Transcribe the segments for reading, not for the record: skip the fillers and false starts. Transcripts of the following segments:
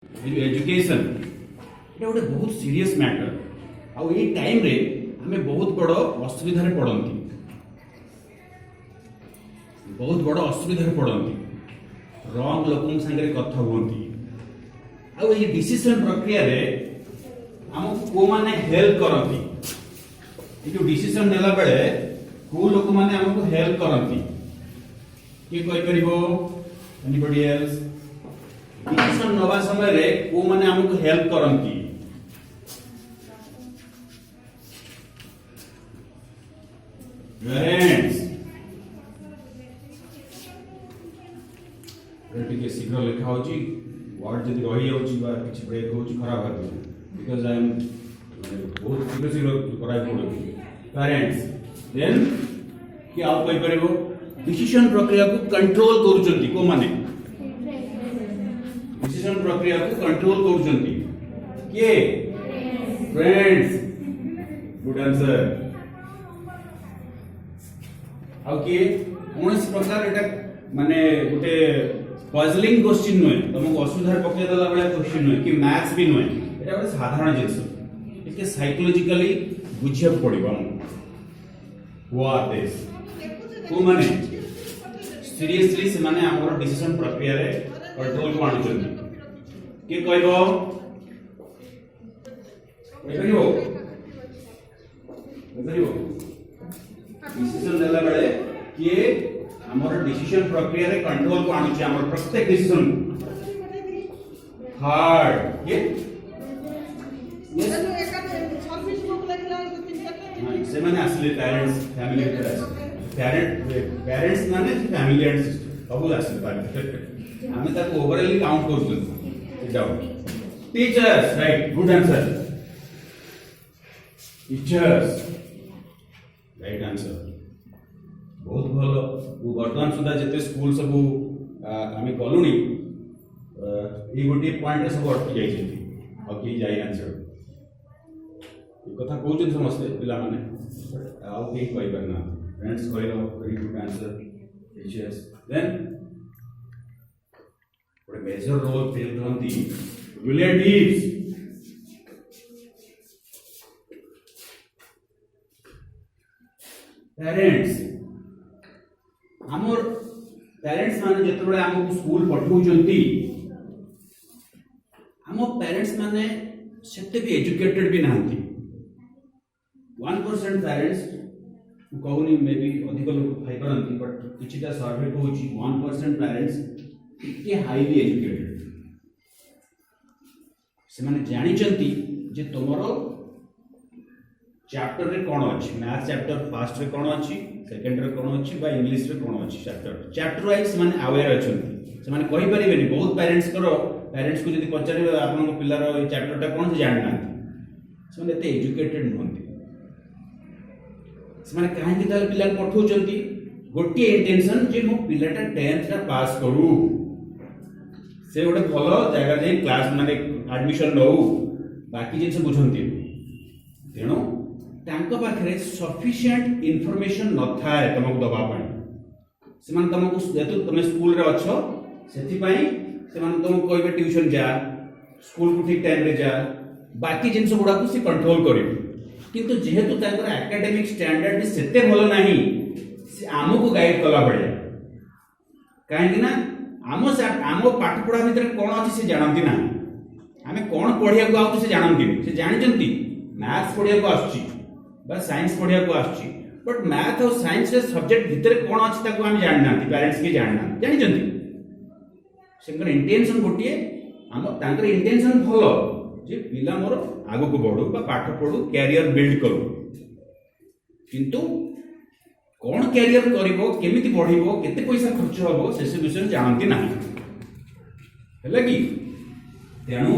Education ये गोटे बहुत सीरियस मैटर आउ ये टाइम रे हमें बहुत बड़ असुविधा पड़ती रंग लोक सागर कथा हमें आउ ये डिसीजन प्रक्रिया रे हमको को माने हेल्प करती जो डिसीजन नेला बेले को लोक माने हमको हेल्प करती कि कोई परिबो एनीबॉडी एल्स डिसीजन नवा समय रे को माने हमको हेल्प करती पेरेंट्स टिके शीघ्र लिखा होची वर्ड जदी रही जाउची बा किछि ब्रेक होची खराब कर बिकॉज़ आई एम बहुत शीघ्र कराई पड़ो पेरेंट्स देन कि आप कहि परबो डिसीजन प्रक्रिया को कंट्रोल करूचंती को माने डिसीजन प्रक्रिया को कंट्रोल करूचंती के फ्रेंड्स गुड आंसर आउ किए कौन प्रकार एटा माने गोटे पजलिंग क्वेश्चन नुहे तुमको असुविधा पकई देला बेला क्वेश्चन नुहे कि मैथ्स भी नुहे एटा गोटे साधारण जिनिस इसके साइकोलॉजिकली बुझिया पड़िबो हु आर दिस को माने सीरियसली से माने हमर डिसीजन प्रक्रिया रे कंट्रोल को आनुचंती के कहबो डिसीजन लेला बेले किए हमर डिसीजन प्रक्रिया रे कंट्रोल को आनुचे हमर प्रत्येक डिसीजन हार्ड ये से माने असली पेरेंट्स फैमिली पेरेंट्स माने फैमिली एंड सिस्टम सब असली पार्ट हमें ताको ओवरऑली काउंट करछन doubt teachers right good answer teachers right answer बहुत भलो वर्तमान सुधा जते स्कूल सब आम गलुणी ये गोटे पॉइंट सब अटकी जाइछथि आ कि जाई आंसर ये कथा कहउछन समस्त पिला माने आउ के कहि परना फ्रेंड्स कहलो very good answer teachers then what major role play करती रिलेटिव्स पेरेंट्स हमर पेरेंट्स माने जतबे हमको स्कूल पठाउचंती हम पेरेंट्स माने सेते भी एजुकेटेड भी नांती 1% पेरेंट्स कहूनी मे बी अधिक लोग फाइ करंती बट किछिटा सर्वे कहूची 1% पेरेंट्स के हाईली एजुकेटेड से माने जानि चंती जे तमरो चैप्टर रे कोन अछि मैथ चैप्टर फर्स्ट रे कोन अछि सेकंड रे कोन अछि बा इंग्लिश रे कोन अछि चैप्टर वाइज माने अवेयर अछंती से माने कहि परिबेनी बहुत पेरेंट्स को यदि पचारे आपन को पिल्लार ए चैप्टर टा कोन से जानना से माने एते एजुकेटेड नहंती से माने काहे कि ताल पिल्ला पठौचंती गोटी इंटेंशन जे मो पिल्लाटा 10th टा पास करू से गोटे भलो जगह जे क्लास माने एडमिशन नो बाकी जे से बुझंती तेनो तांको पाखरे सफिशिएंट इंफॉर्मेशन न थाए तुमको दबा पाई से मान तुमको जेतु तुम स्कूल रे अच्छो सेति पाई से मान तुमको कहबे ट्यूशन जा स्कूल को ठीक टाइम रे जा बाकी जिंस गुडा को से कंट्रोल करिवे किंतु जेहेतु तांकर एकेडमिक स्टैंडर्ड सेते भलो नाही से आमको गाइड कला पड़े काहे कि ना आम पाठ पढ़ा भीतर कोन अछि से जानंती ना हमें कोन पढ़िया को आउ से जानंती से जानिचंती मैथ्स पढ़िया को आछी बा साइंस पढ़िया को आछी बट मैथ और साइंस रे सब्जेक्ट भीतर कोन अछि ताको हम जानना पेरेंट्स के जानना जानिचंती सेकर इंटेंशन गोटिए हम तांकर इंटेंशन भलो जे पिला मोर आगो को बढ़ू बा पाठ पढ़ू कैरियर बिल्ड करू किंतु कौन कैरियर करिवो केमिति पढ़िवो केते पैसा खर्च होबो से विषय जानती ना हैला कि तेणु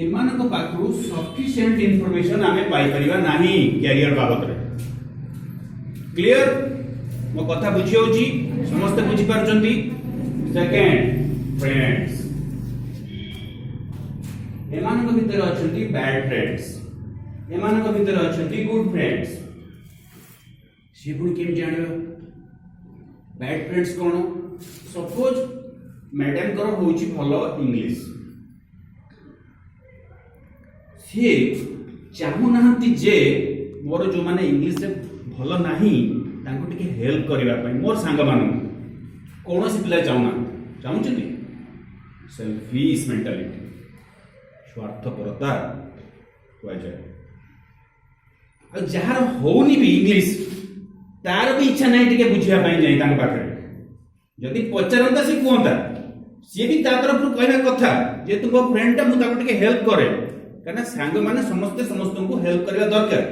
एमानक पाखरु सफिशिएंट इंफॉर्मेशन हमें पाई परिबा नाही कैरियर बाबत रे क्लियर मो कथा बुझी होची समस्त बुझी पारचंती सेकंड फ्रेंड्स एमानक भीतर अछंती बैड फ्रेंड्स एमानक भीतर अछंती गुड फ्रेंड्स से पुणी केम जानिबा बैड फ्रेंड्स कोन सपोज मैडम कर होची भलो इंग्लिश सी चाहूना जे मोर जो मैंने इंग्लीश भल ना टे हेल्प करने मोर सांग मान कौन पिला चाहूना चाहूँ सेल्फिश मेंटालिटी स्वार्थपरता कहुए जार होनी भी इंग्लीश तार भी इच्छा ना टे बुझापी जाए पाखे जदि पचारता सी कहता सी भी तरफ कहना कथा जे तुम फ्रेंडटा मुझे हेल्प करे कहीं सांग मैंने समस्ते समस्त को हेल्प करने दरकार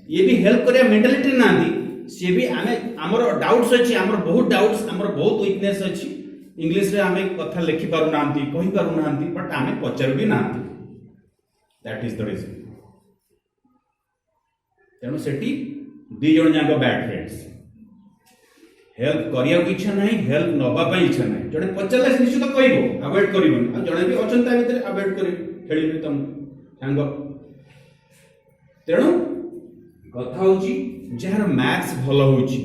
ये भी हेल्प करने मेंटालिटी ना सी भी आमर डाउट्स अच्छी आमर बहुत डाउट्स आमर बहुत वीकनेस अच्छी इंग्लिश रे आमे कथा लिखि पारु नांती कहि पारु नांती बट आमे पचार भी नांती दैट इज द रीजन तेणु सेठी दी जण जाक बैड फ्रेंड्स हेल्प करिया इच्छा नहीं हेल्प नबा पई इच्छा नहीं जड़े पचारला से निश्चित कहबो अवॉइड करिवोन आ जड़े भी अचंता भीतर अवॉइड करि खेलिबे तुम सांग तेणु कथा होची जार मैथ्स भलो होची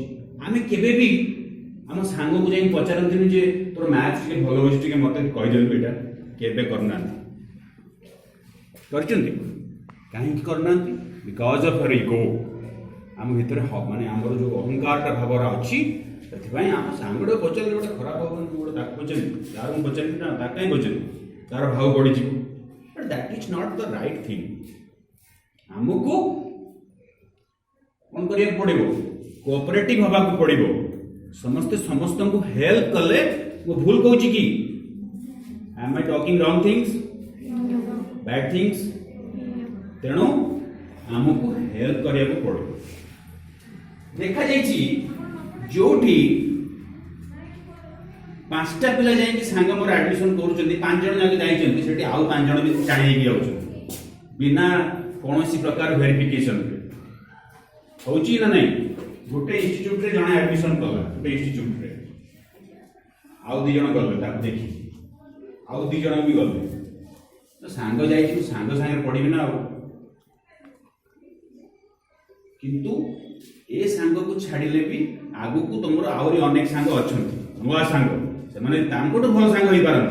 आमे केबे भी आम सांग को जाई पचारंती जे तोर मैथ्स के भलो होची के मते कहि देल बेटा केबे करना करचंती काहे करना बिकॉज ऑफ हर इगो आम भीतर माने हमर जो अहंकार का भावरा अछि ସେଥିପାଇଁ ଆମ ସାଙ୍ଗଟେ ପଚାରିଲେ ଗୋଟେ ଖରାପ ହବନି ଗୋଟେ ତାକୁ ପଚାରିଲି ଯାହାର ମୁଁ ପଚାରିଲି ନା ତାକୁ କାହିଁ ପଚାରିଲି ତାର ଭାବ ବଢ଼ିଯିବ but that is not the right thing ଆମକୁ କ'ଣ କରିବାକୁ ପଡ଼ିବ କୋଅପରେଟିଭ ହେବାକୁ ପଡ଼ିବ ସମସ୍ତେ ସମସ୍ତଙ୍କୁ ହେଲ୍ପ କଲେ ମୁଁ ଭୁଲ କହୁଛି କି am I talking wrong things bad things ତେଣୁ ଆମକୁ ହେଲ୍ପ କରିବାକୁ ପଡ଼ିବ ଦେଖାଯାଇଛି जोठी पांचटा पिला जाइए सांग मोर एडमिशन कर पांच जन जाके जाइए सेठी आउ पांच जन भी टाणी होके बिना कौन प्रकार वेरिफिकेशन होची ना नहीं गोटे इंस्टीट्यूट रे जने एडमिशन कला गोटे इंस्टीट्यूट रे आउ दी जन गले ताक देखि आउ दी जन भी गले तो सांग जाई सांग संगे पढ़िबे ना किंतु ए सांग को छाड़िले भी आगु को तुमर आउरी अनेक सांग अछंती नुआ सांग से माने तांकोटो भल सांग होई पारन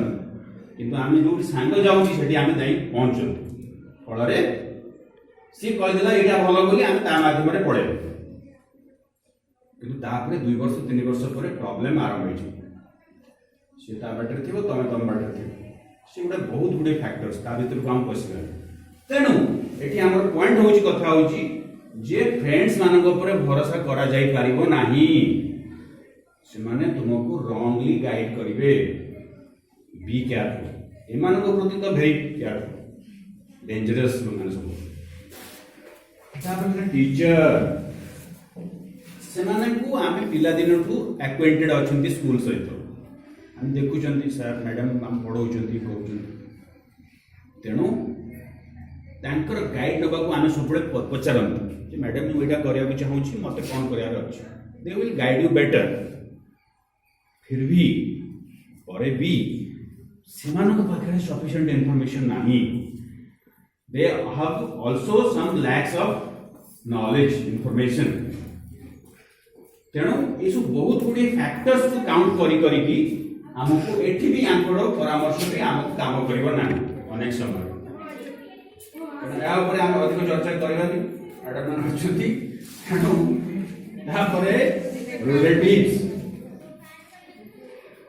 किंतु आमे जो सांग जाउची सेठी आमे जाई पहुंचो फल रे सी कह देला एटा भल बोली आमे ता माध्यम रे पढे किंतु तापरे 2 वर्ष 3 वर्ष पर प्रॉब्लम आरंभ होई से ता बाटर थिबो तमे तम बाटर थिबो से गुडा बहुत गुडे फैक्टर्स ता भीतर को हम पसिबल तेनु एठी हमर पॉइंट होची कथा होची जे फ्रेंड्स मानक ऊपर भरोसा करा जाई पारिबो नाही से माने तुमको रॉन्गली गाइड करिवे बी केयरफुल ए मानक प्रति तो वेरी केयरफुल डेंजरस माने सब तापर टीचर से माने को आमे पिला दिन ठू एक्वेंटेड अछंती स्कूल सहित हम देखुचंती सर मैडम हम पढौचंती कहउचंती तेणु तांकर गाइड नबा को आमे सबले पचारंती कि मैडम मु एटा करिया को चाहूची मते कोन करिया अछि they will guide you better फिर भी परे भी सेमानक पाखरे सफिशिएंट इंफॉर्मेशन नाही they have also some lacks of knowledge information तेणु ये सब बहुत गुडी फैक्टर्स को काउंट करी करी कि हमको एठी भी आंकड़ो परामर्श भी हमको काम करिवो ना अनेक समय या ऊपर हम अधिक चर्चा करबा कि अडरमन होचंती तेणु या परे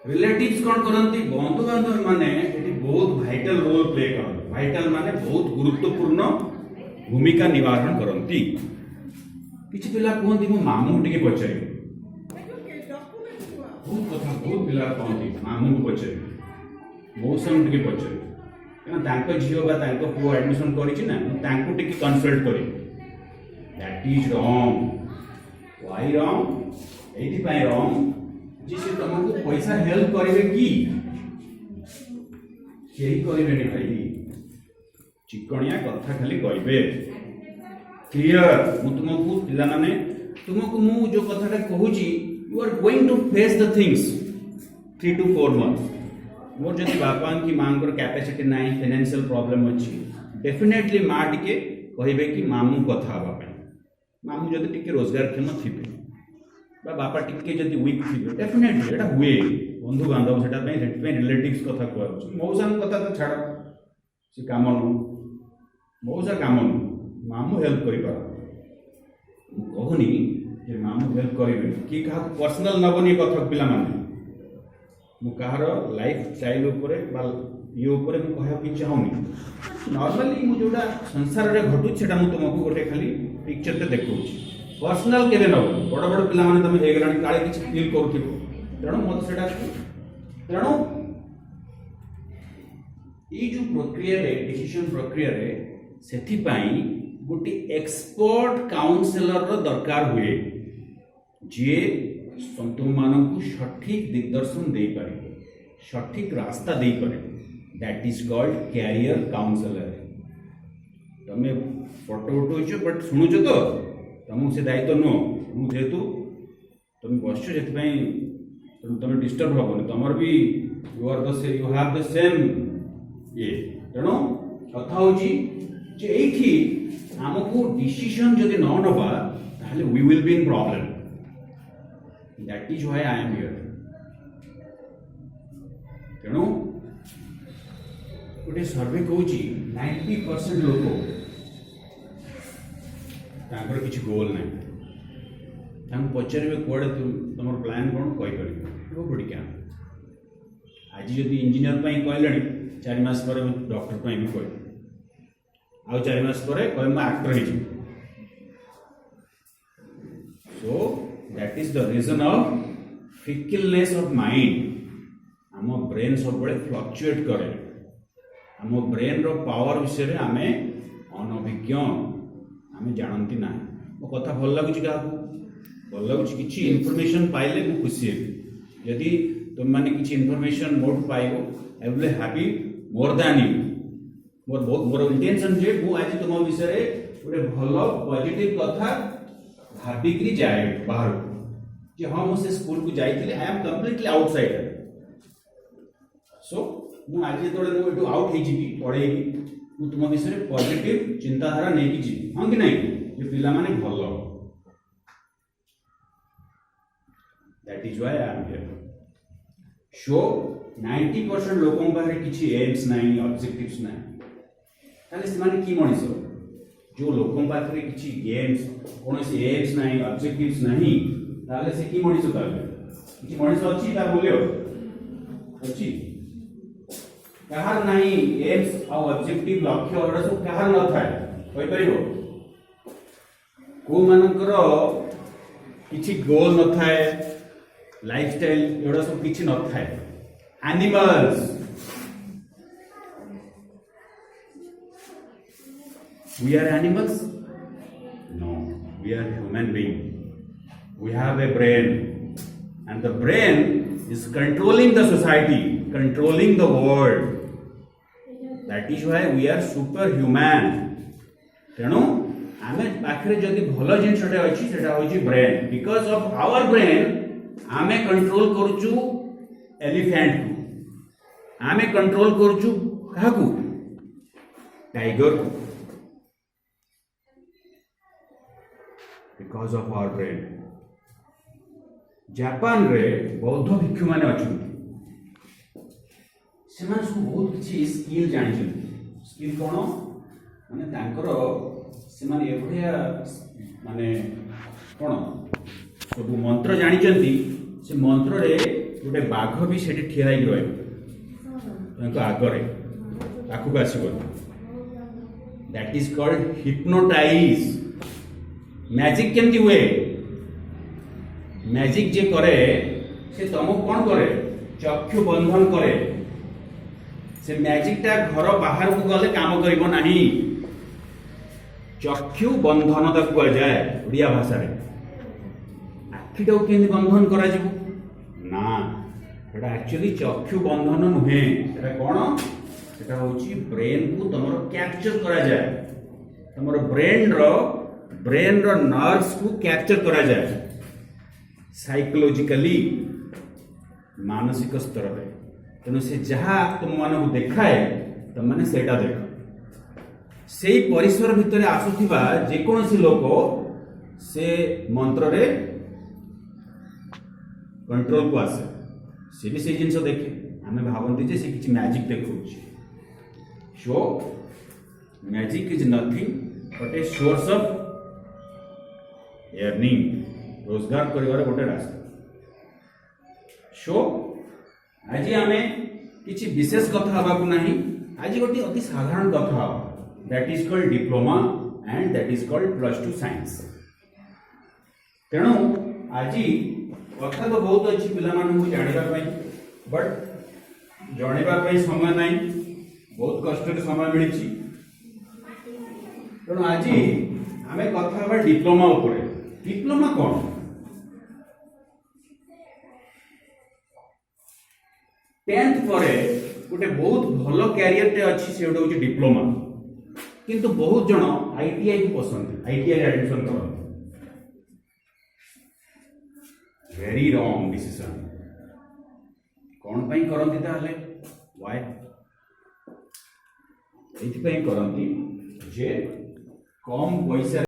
रिलेटिव्स कौन करती बंधु बांधव माने एटी बहुत वाइटल रोल प्ले करते वाइटल माने बहुत गुरुत्वपूर्ण भूमिका निर्वाहन करती किछि पिला कहती मो मामू टिके पचारि बहुत कथा बहुत पिला कहती मामू को पचारि मौसम टिके पचारि कना तांको झियो बा तांको पुओ एडमिशन करिछि ना तांको टिके कंसल्ट करी that is wrong why wrong एटी पाई रॉन्ग जी से तुमको पैसा हेल्प करेंगे कि यही करेंगे नहीं भाई चिकनिया कथा खाली कहबे क्लियर मु तुमको पिला माने तुमको मु जो कथाटा कहूची you are going to face the things 3 to 4 months more जति बापा की मांगर कैपेसिटी नाही फाइनेंशियल प्रॉब्लम अछि डेफिनेटली मा टिके कहबे कि मामू कथा हबा पे मामू जति टिके रोजगार क्षम थिबे बापा टिके जदि वीक थी डेफिनेटली एटा हुए बंधु बांधव सेटा रिलेटिव्स कथा कहू मौसा कथा तो छाड़ से काम नु बहुत सारा काम मामू हेल्प कर कहूनी जे मामू हेल्प करेंगे कि क्या पर्सनाल नबनी कथा पिला कहार लाइफ स्टाइल ये उपर मुझे चाहूनी नॉर्मली मुझा संसार में घटू से तुमको गोटे खाली पिक्चर टे देखा पर्सनाल के नब बड़ बड़ पिला तुम होगा काले किसी फिल कर तेणु मत से तेणु ये जो प्रक्रिया डिसीजन प्रक्रिया से गोटे एक्सपर्ट काउंसलर दरकार हुए जी तुम मानू सठिक दिग्दर्शन दे पारे सठिक रास्ता दे पारे that is called career counsellor तुम्हें फोटो उठौच बट शुणुच तो तुमको से दायित्व नुह जेहेतु तुम बस तुम डिस्टर्ब हेनी तुम भी you are you have the same ये तेणु कथा होठी आमको डिसीजन जदि न नवा ताहले we will be in problem that is why I am here तेणु गोटे सर्वे कहूँ 90% लोक तांकर किसी गोल ना पचारे कौड़े तुम प्लान कौन कहीपर क्या आज जदि इंजीनियर कहले 4 मास पर डॉक्टर भी कह आउ 4 मास पर कह मैं एक्टर हो so that is the reason of fickleness of mind आम ब्रेन सब बड़े फ्लक्चुएट करे आम ब्रेन रो पावर विषय में आम अनभिज्ञ आम जानती ना मो कथा भल लगुच क्या भल लगुच कि इनफॉरमेशन पाइले मु खुशी हेबी यदि तुम मैंने किसी इनफॉरमेशन मोड पाइबो I will happy more than you more intention जे मु आज तुम विषय गोटे भल पॉजिटिव कथा भाविकी जाए बाहर कि हाँ मुझे स्कूल को जाइए आई एम कंप्लीटली आउटसाइडर सो मु आज जो आउट हो पढ़ेगी मु तुम विषय पॉजिटिव चिंताधारा नहीं जी हाँ कि नहीं ये पिला माने भल that is why I am here show 90% लोकों पाखे किसी एम्स नहीं ऑब्जेक्टिव्स नहीं ताले से माने की मनीष जो लोकों पाखे किसी गेम्स कौन से एम्स नहीं ऑब्जेक्टिव्स नहीं ताले से की मनीष ताले किसी मनीष अच्छी ता बोलियो अच्छी कहार नहीं एम्स और ऑब्जेक्टिव लक्ष्य और सब कहार न थाए कहि परिबो को मानकर किसी गोल न थाए लाइफस्टाइल एड़ा सब किसी न थाए animals we are animals no we are human being we have a brain and the brain is controlling the society, controlling the world. That is why we are superhuman. तेणु आमे पाखरे जदि भल जिनसटे अछि सेटा होछि brain because of our brain आमे control करूछु एलिफेंट को आमे कंट्रोल करूछु काहकु टाइगर को because of our brain Japan रे बौद्ध भिक्षु माने अछंती से बहुत किसी स्किल जानी स्किल कौन माने तांकर से माने एभलिया माने कौन सब मंत्र जानी से मंत्र रे गोटे बाघ भी सेठी ठिया होई रहे आगरे पाखक आसब that is called hypnotize magic केमती हुए मैजिक जे करे से तुमको कौन करे चक्षु बंधन करे से मैजिक टा घर बाहर को गले काम करिवो नाही चक्षु बंधन तक कह जाए ओडिया भाषा रे आखिटा केंदी बंधन करा जिवो ना एटा एक्चुअली चक्षु बंधन नुहे एटा कोन एटा होची ब्रेन को तमरो कैप्चर करा जाए तमरो ब्रेन रो नर्व्स को कैप्चर करा जाए साइकोलॉजिकली मानसिक स्तर में तेणु से जहाँ तुम मान देखाए तुम मैंने सेटा देख से परिसर भितर आसुथिबा जेकोसी लोक से मंत्र रे कंट्रोल को आसे से भी से जिनस देखे आम भावती जे से किसी मैजिक देखा so magic is nothing but a source of earning रोजगार करिवार गोटे रास्ता सो आज आमे किछि विशेष कथा हवा को नाही आज गोटे अति साधारण कथा हवा that is called diploma and that is called +2 science तेणु आज कथा तो बहुत अच्छी पिला मानू जानिबा पई बट जानिबा पई समय नाही बहुत कष्ट समय मिली तेणु आज आमे कथा हवा डिप्लोमा उपरे डिप्लोमा कौन टेंथ पर गोटे बहुत भल क्यारियर टे अच्छी से गोटे हूँ डिप्लोमा किंतु बहुत जन आईटीआई को पसंद आईटीआई एडमिशन कर वेरी रॉन्ग डिसीजन कौन पाई करती ताले व्हाई एथि करती जे कम पैसा